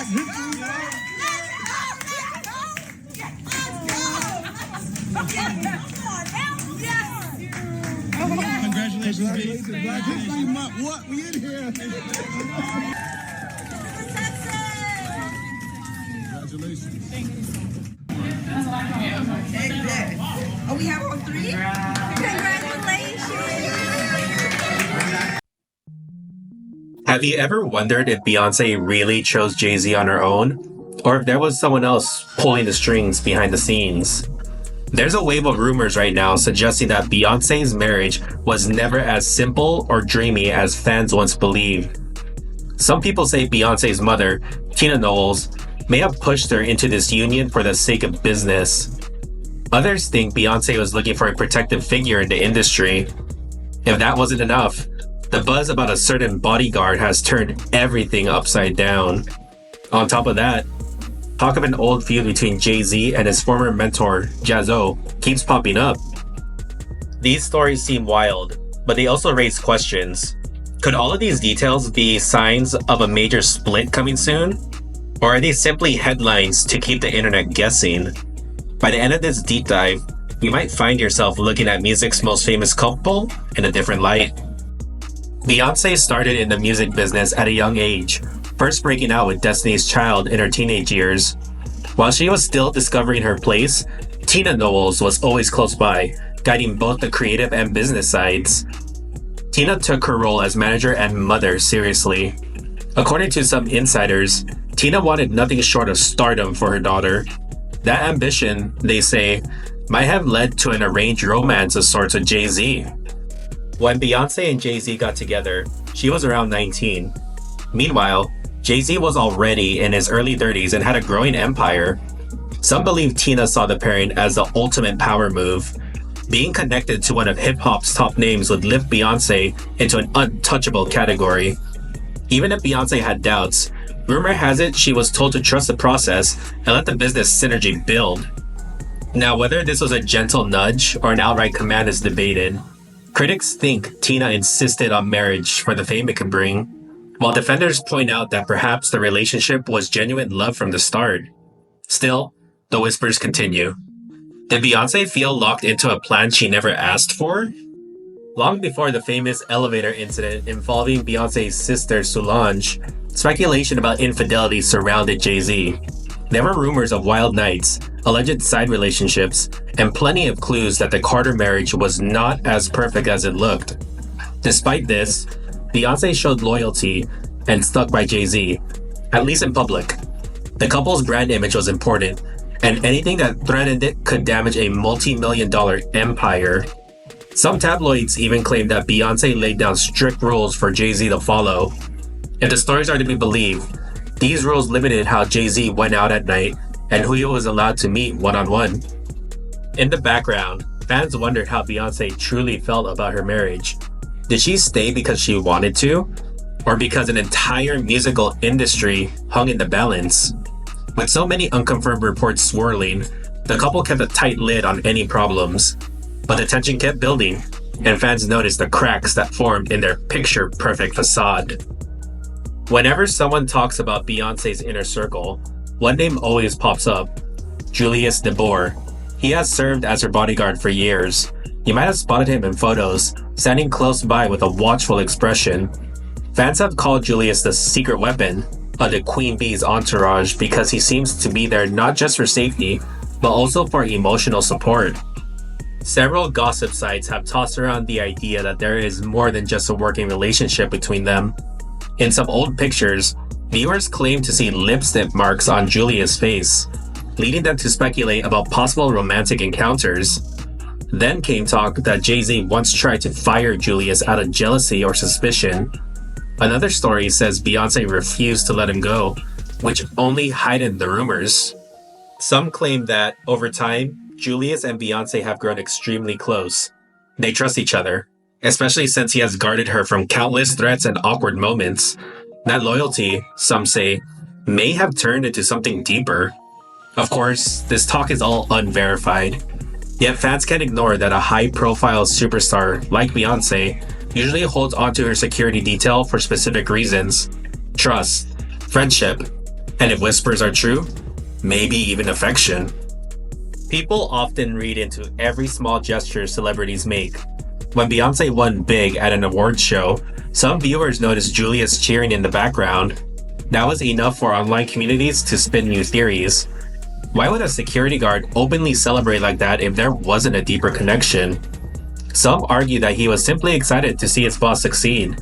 Congratulations, baby. Black History Month. What? We in here. Congratulations. Thank you. Oh, we have all three? Congratulations! Have you ever wondered if Beyonce really chose Jay-Z on her own? Or if there was someone else pulling the strings behind the scenes? There's a wave of rumors right now suggesting that Beyonce's marriage was never as simple or dreamy as fans once believed. Some people say Beyonce's mother, Tina Knowles, may have pushed her into this union for the sake of business. Others think Beyonce was looking for a protective figure in the industry. If that wasn't enough, the buzz about a certain Bodyguard has turned everything upside down. On top of that, talk of an old feud between Jay-Z and his former mentor, Jaz-O, keeps popping up. These stories seem wild, but they also raise questions. Could all of these details be signs of a major split coming soon? Or are they simply headlines to keep the internet guessing? By the end of this deep dive, you might find yourself looking at music's most famous couple in a different light. Beyonce started in the music business at a young age, first breaking out with Destiny's Child in her teenage years. While she was still discovering her place, Tina Knowles was always close by, guiding both the creative and business sides. Tina took her role as manager and mother seriously. According to some insiders, Tina wanted nothing short of stardom for her daughter. That ambition, they say, might have led to an arranged romance of sorts with Jay-Z. When Beyonce and Jay-Z got together, she was around 19. Meanwhile, Jay-Z was already in his early 30s and had a growing empire. Some believe Tina saw the pairing as the ultimate power move. Being connected to one of hip-hop's top names would lift Beyonce into an untouchable category. Even if Beyonce had doubts, rumor has it she was told to trust the process and let the business synergy build. Now, whether this was a gentle nudge or an outright command is debated. Critics think Tina insisted on marriage for the fame it could bring, while defenders point out that perhaps the relationship was genuine love from the start. Still, the whispers continue. Did Beyonce feel locked into a plan she never asked for? Long before the famous elevator incident involving Beyonce's sister Solange, speculation about infidelity surrounded Jay-Z. There were rumors of wild nights, alleged side relationships, and plenty of clues that the Carter marriage was not as perfect as it looked. Despite this, Beyonce showed loyalty and stuck by Jay-Z, at least in public. The couple's brand image was important, and anything that threatened it could damage a multi-million-dollar empire. Some tabloids even claimed that Beyonce laid down strict rules for Jay-Z to follow. If the stories are to be believed, these rules limited how Jay-Z went out at night and who he was allowed to meet one-on-one. In the background, fans wondered how Beyonce truly felt about her marriage. Did she stay because she wanted to? Or because an entire musical industry hung in the balance? With so many unconfirmed reports swirling, the couple kept a tight lid on any problems. But the tension kept building, and fans noticed the cracks that formed in their picture-perfect facade. Whenever someone talks about Beyonce's inner circle, one name always pops up: Julius DeBoer. He has served as her bodyguard for years. You might have spotted him in photos, standing close by with a watchful expression. Fans have called Julius the secret weapon of the Queen Bee's entourage because he seems to be there not just for safety, but also for emotional support. Several gossip sites have tossed around the idea that there is more than just a working relationship between them. In some old pictures, viewers claim to see lipstick marks on Julius' face, leading them to speculate about possible romantic encounters. Then came talk that Jay-Z once tried to fire Julius out of jealousy or suspicion. Another story says Beyonce refused to let him go, which only heightened the rumors. Some claim that, over time, Julius and Beyonce have grown extremely close. They trust each other, especially since he has guarded her from countless threats and awkward moments. That loyalty, some say, may have turned into something deeper. Of course, this talk is all unverified. Yet fans can't ignore that a high-profile superstar like Beyonce usually holds onto her security detail for specific reasons: trust, friendship, And if whispers are true, maybe even affection. People often read into every small gesture celebrities make. When Beyoncé won big at an awards show, some viewers noticed Julius cheering in the background. That was enough for online communities to spin new theories. Why would a security guard openly celebrate like that if there wasn't a deeper connection? Some argue that he was simply excited to see his boss succeed.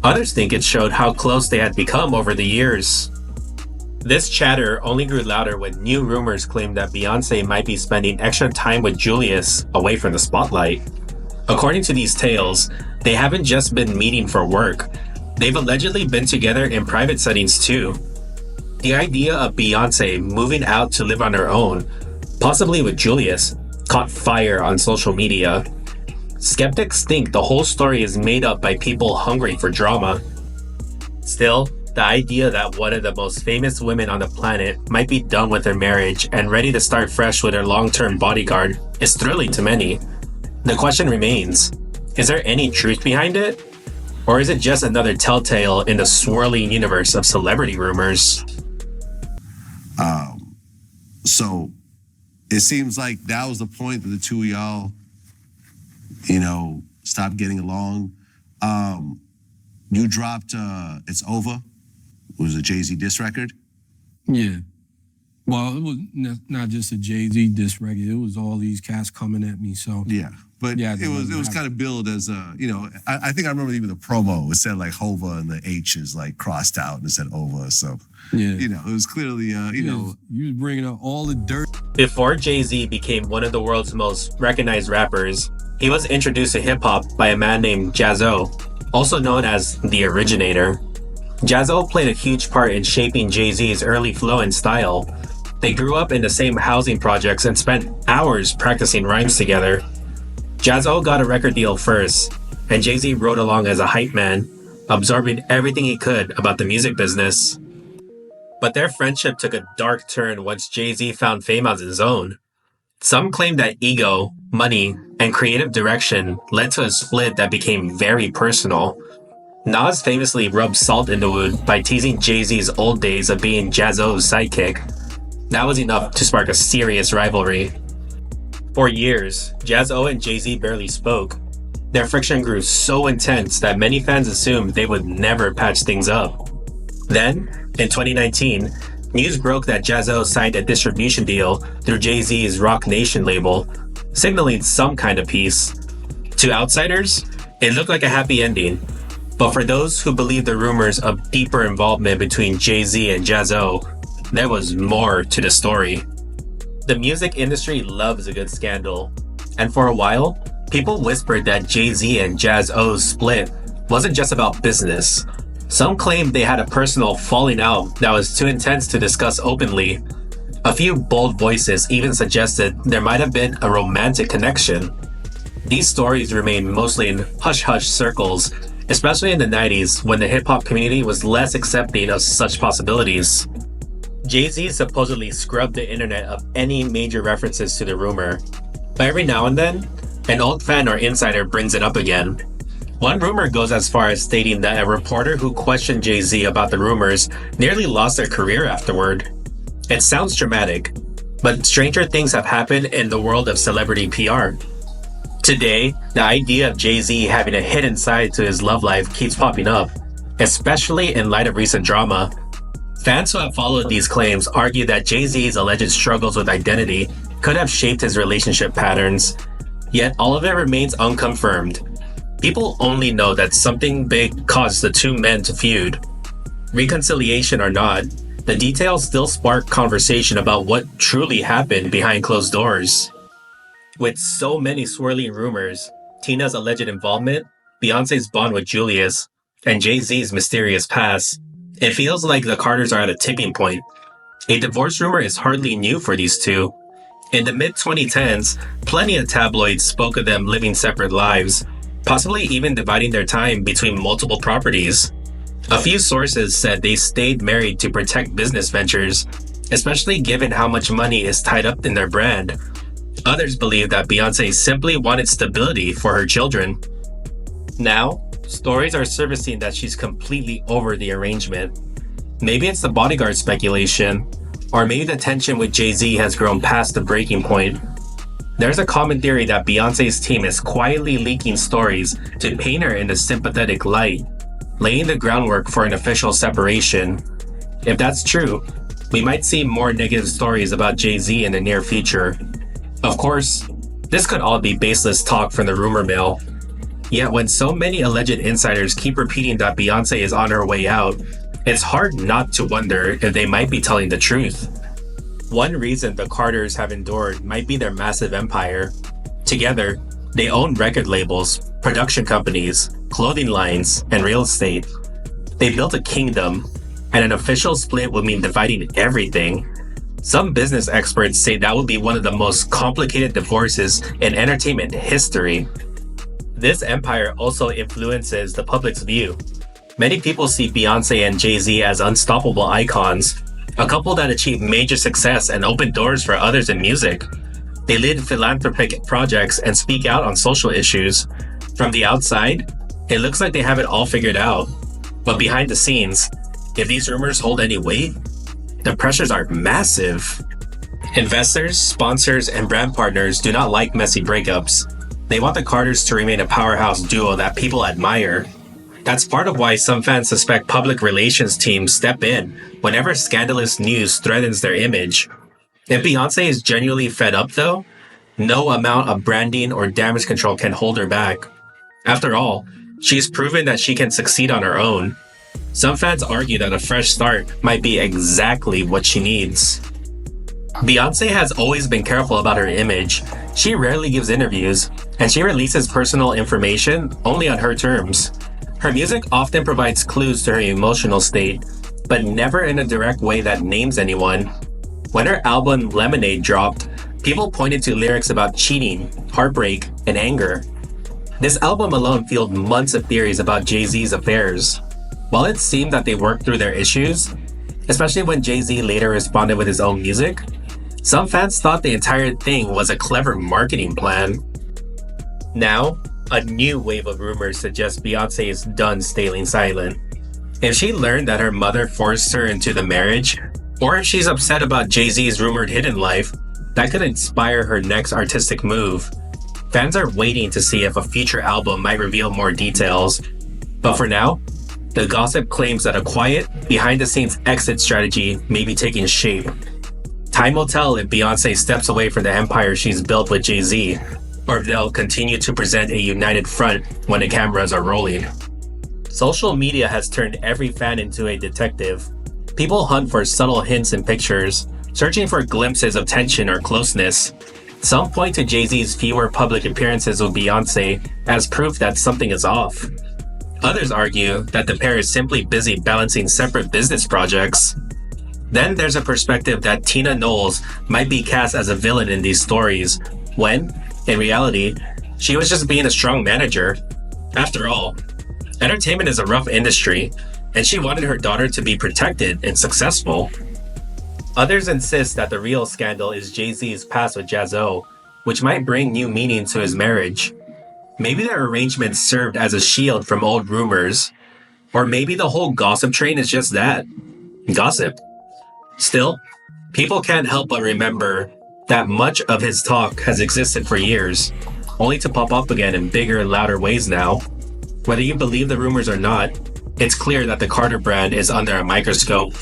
Others think it showed how close they had become over the years. This chatter only grew louder when new rumors claimed that Beyoncé might be spending extra time with Julius away from the spotlight. According to these tales, they haven't just been meeting for work. They've allegedly been together in private settings too. The idea of Beyoncé moving out to live on her own, possibly with Julius, caught fire on social media. Skeptics think the whole story is made up by people hungry for drama. Still, the idea that one of the most famous women on the planet might be done with her marriage and ready to start fresh with her long-term bodyguard is thrilling to many. The question remains, is there any truth behind it? Or is it just another telltale in the swirling universe of celebrity rumors? So it seems like that was the point that the two of y'all, stopped getting along. You dropped It's Over. It was a Jay-Z diss record. Yeah. Well, it was not just a Jay-Z diss record. It was all these cats coming at me. So yeah, but yeah, it was kind of billed as I think I remember even the promo. It said like Hova and the H is like crossed out and it said Over. So yeah, it was clearly you was bringing up all the dirt. Before Jay-Z became one of the world's most recognized rappers, he was introduced to hip-hop by a man named Jaz-O, also known as the Originator. Jaz-O played a huge part in shaping Jay-Z's early flow and style. They grew up in the same housing projects and spent hours practicing rhymes together. Jaz-O got a record deal first, and Jay-Z rode along as a hype man, absorbing everything he could about the music business. But their friendship took a dark turn once Jay-Z found fame on his own. Some claim that ego, money, and creative direction led to a split that became very personal. Nas famously rubbed salt in the wound by teasing Jay-Z's old days of being Jaz-O's sidekick. That was enough to spark a serious rivalry. For years, Jaz-O and Jay-Z barely spoke. Their friction grew so intense that many fans assumed they would never patch things up. Then, in 2019, news broke that Jaz-O signed a distribution deal through Jay-Z's Roc Nation label, signaling some kind of peace. To outsiders, it looked like a happy ending. But for those who believe the rumors of deeper involvement between Jay-Z and Jaz-O, there was more to the story. The music industry loves a good scandal, and for a while, people whispered that Jay-Z and Jaz-O's split wasn't just about business. Some claimed they had a personal falling out that was too intense to discuss openly. A few bold voices even suggested there might have been a romantic connection. These stories remain mostly in hush-hush circles, especially in the 90s when the hip-hop community was less accepting of such possibilities. Jay-Z supposedly scrubbed the internet of any major references to the rumor, but every now and then, an old fan or insider brings it up again. One rumor goes as far as stating that a reporter who questioned Jay-Z about the rumors nearly lost their career afterward. It sounds dramatic, but stranger things have happened in the world of celebrity PR. Today, the idea of Jay-Z having a hidden side to his love life keeps popping up, especially in light of recent drama. Fans who have followed these claims argue that Jay-Z's alleged struggles with identity could have shaped his relationship patterns, yet all of it remains unconfirmed. People only know that something big caused the two men to feud. Reconciliation or not, the details still spark conversation about what truly happened behind closed doors. With so many swirling rumors, Tina's alleged involvement, Beyoncé's bond with Julius, and Jay-Z's mysterious past, it feels like the Carters are at a tipping point. A divorce rumor is hardly new for these two. In the mid-2010s, plenty of tabloids spoke of them living separate lives, possibly even dividing their time between multiple properties. A few sources said they stayed married to protect business ventures, especially given how much money is tied up in their brand. Others believe that Beyoncé simply wanted stability for her children. Now, stories are surfacing that she's completely over the arrangement. Maybe it's the Bodyguard speculation, or maybe the tension with Jay-Z has grown past the breaking point. There's a common theory that Beyonce's team is quietly leaking stories to paint her in a sympathetic light, laying the groundwork for an official separation. If that's true, we might see more negative stories about Jay-Z in the near future. Of course, this could all be baseless talk from the rumor mill. Yet when so many alleged insiders keep repeating that Beyoncé is on her way out, it's hard not to wonder if they might be telling the truth. One reason the Carters have endured might be their massive empire. Together, they own record labels, production companies, clothing lines, and real estate. They built a kingdom, and an official split would mean dividing everything. Some business experts say that would be one of the most complicated divorces in entertainment history. This empire also influences the public's view. Many people see Beyoncé and Jay-Z as unstoppable icons, a couple that achieved major success and opened doors for others in music. They lead philanthropic projects and speak out on social issues. From the outside, it looks like they have it all figured out. But behind the scenes, if these rumors hold any weight, the pressures are massive. Investors, sponsors, and brand partners do not like messy breakups. They want the Carters to remain a powerhouse duo that people admire. That's part of why some fans suspect public relations teams step in whenever scandalous news threatens their image. If Beyoncé is genuinely fed up though, no amount of branding or damage control can hold her back. After all, she's proven that she can succeed on her own. Some fans argue that a fresh start might be exactly what she needs. Beyoncé has always been careful about her image. She rarely gives interviews, and she releases personal information only on her terms. Her music often provides clues to her emotional state, but never in a direct way that names anyone. When her album Lemonade dropped, people pointed to lyrics about cheating, heartbreak, and anger. This album alone fueled months of theories about Jay-Z's affairs. While it seemed that they worked through their issues, especially when Jay-Z later responded with his own music, some fans thought the entire thing was a clever marketing plan. Now, a new wave of rumors suggests Beyoncé is done staying silent. If she learned that her mother forced her into the marriage, or if she's upset about Jay-Z's rumored hidden life, that could inspire her next artistic move. Fans are waiting to see if a future album might reveal more details. But for now, the gossip claims that a quiet, behind-the-scenes exit strategy may be taking shape. Time will tell if Beyoncé steps away from the empire she's built with Jay-Z, or if they'll continue to present a united front when the cameras are rolling. Social media has turned every fan into a detective. People hunt for subtle hints in pictures, searching for glimpses of tension or closeness. Some point to Jay-Z's fewer public appearances with Beyoncé as proof that something is off. Others argue that the pair is simply busy balancing separate business projects. Then there's a perspective that Tina Knowles might be cast as a villain in these stories, when, in reality, she was just being a strong manager. After all, entertainment is a rough industry, and she wanted her daughter to be protected and successful. Others insist that the real scandal is Jay-Z's past with Jaz-O, which might bring new meaning to his marriage. Maybe their arrangement served as a shield from old rumors, or maybe the whole gossip train is just that, gossip. Still, people can't help but remember that much of his talk has existed for years, only to pop up again in bigger and louder ways now. Whether you believe the rumors or not, it's clear that the Carter brand is under a microscope.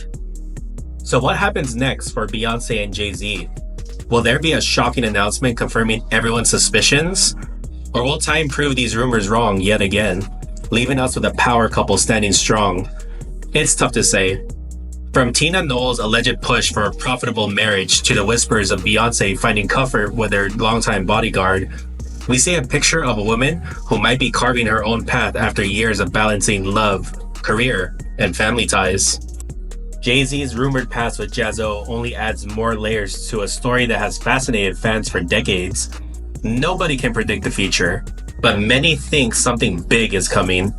So what happens next for Beyoncé and Jay-Z? Will there be a shocking announcement confirming everyone's suspicions? Or will time prove these rumors wrong yet again, leaving us with a power couple standing strong? It's tough to say. From Tina Knowles' alleged push for a profitable marriage to the whispers of Beyoncé finding comfort with her longtime bodyguard, we see a picture of a woman who might be carving her own path after years of balancing love, career, and family ties. Jay-Z's rumored past with Jaz-O only adds more layers to a story that has fascinated fans for decades. Nobody can predict the future, but many think something big is coming.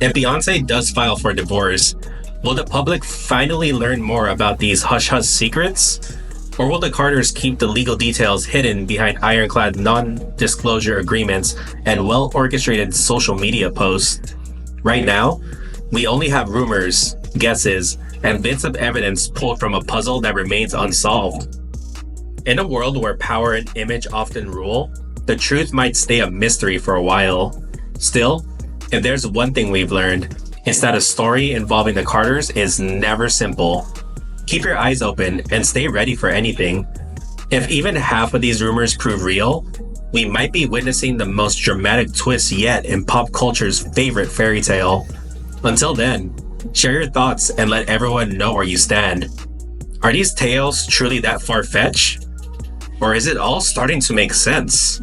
If Beyoncé does file for divorce, will the public finally learn more about these hush-hush secrets? Or will the Carters keep the legal details hidden behind ironclad non-disclosure agreements and well-orchestrated social media posts? Right now, we only have rumors, guesses, and bits of evidence pulled from a puzzle that remains unsolved. In a world where power and image often rule, the truth might stay a mystery for a while. Still, if there's one thing we've learned, it's that a story involving the Carters is never simple. Keep your eyes open and stay ready for anything. If even half of these rumors prove real, we might be witnessing the most dramatic twist yet in pop culture's favorite fairy tale. Until then, share your thoughts and let everyone know where you stand. Are these tales truly that far-fetched? Or is it all starting to make sense?